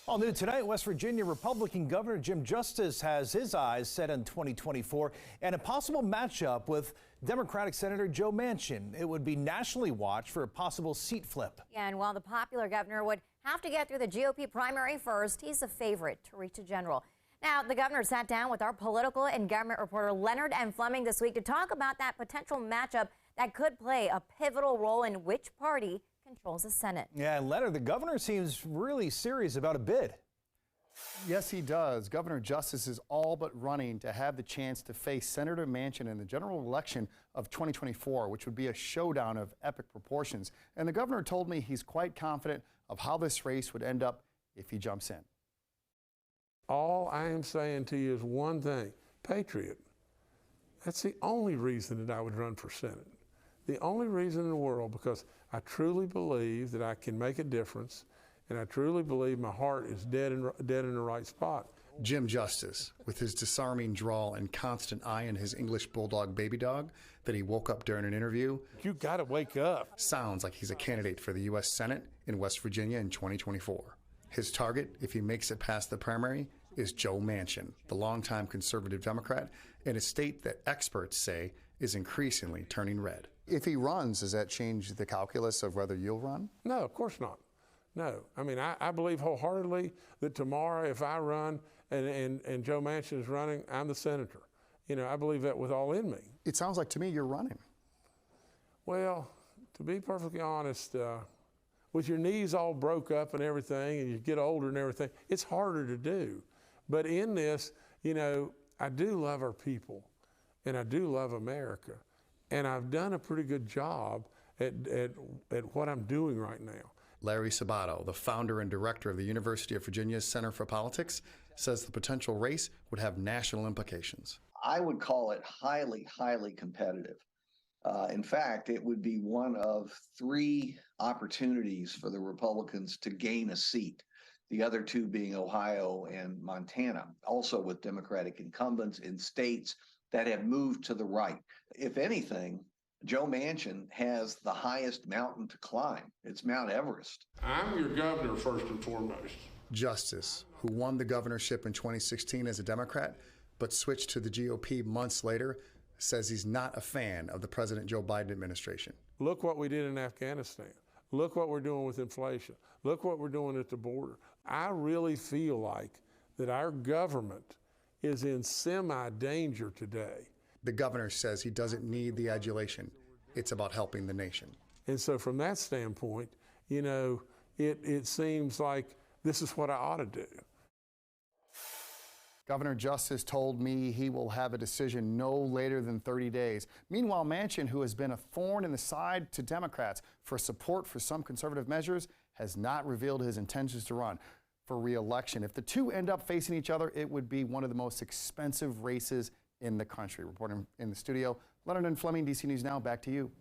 All new tonight, West Virginia Republican Governor Jim Justice has his eyes set on 2024 and a possible matchup with Democratic Senator Joe Manchin. It would be nationally watched for a possible seat flip. Yeah, and while the popular governor would have to get through the GOP primary first, he's a favorite to reach a general. Now, the governor sat down with our political and government reporter Leonard M. Fleming this week to talk about that potential matchup that could play a pivotal role in which party controls the Senate. Yeah, and Leonard, the governor seems really serious about a bid. Yes, he does. Governor Justice is all but running to have the chance to face Senator Manchin in the general election of 2024, which would be a showdown of epic proportions. And the governor told me he's quite confident of how this race would end up if he jumps in. All I am saying to you is one thing, patriot. That's the only reason that I would run for Senate. The only reason in the world, because I truly believe that I can make a difference, and I truly believe my heart is dead in the right spot. Jim Justice, with his disarming drawl and constant eye on his English bulldog baby dog that he woke up during an interview. You gotta wake up. Sounds like he's a candidate for the U.S. Senate in West Virginia in 2024. His target, if he makes it past the primary, is Joe Manchin, the longtime conservative Democrat in a state that experts say is increasingly turning red. If he runs, does that change the calculus of whether you'll run? No, of course not. No. I mean, I believe wholeheartedly that tomorrow, if I run and Joe Manchin is running, I'm the senator. You know, I believe that with all in me. It sounds like to me you're running. Well, to be perfectly honest, with your knees all broke up and everything, and you get older and everything, it's harder to do. But in this, you know, I do love our people, and I do love America, and I've done a pretty good job at what I'm doing right now. Larry Sabato, the founder and director of the University of Virginia's Center for Politics, says the potential race would have national implications. I would call it highly, highly competitive. In fact, it would be one of three opportunities for the Republicans to gain a seat, the other two being Ohio and Montana, also with Democratic incumbents in states that have moved to the right. If anything, Joe Manchin has the highest mountain to climb. It's Mount Everest. I'm your governor first and foremost. Justice, who won the governorship in 2016 as a Democrat, but switched to the GOP months later, says he's not a fan of the President Joe Biden administration. Look what we did in Afghanistan. Look what we're doing with inflation. Look what we're doing at the border. I really feel like that our government is in semi-danger today. The governor says he doesn't need the adulation. It's about helping the nation. And so from that standpoint, you know, it seems like this is what I ought to do. Governor Justice told me he will have a decision no later than 30 days. Meanwhile, Manchin, who has been a thorn in the side to Democrats for support for some conservative measures, has not revealed his intentions to run for re-election. If the two end up facing each other, it would be one of the most expensive races in the country. Reporting in the studio, Leonard and Fleming, DC News Now, back to you.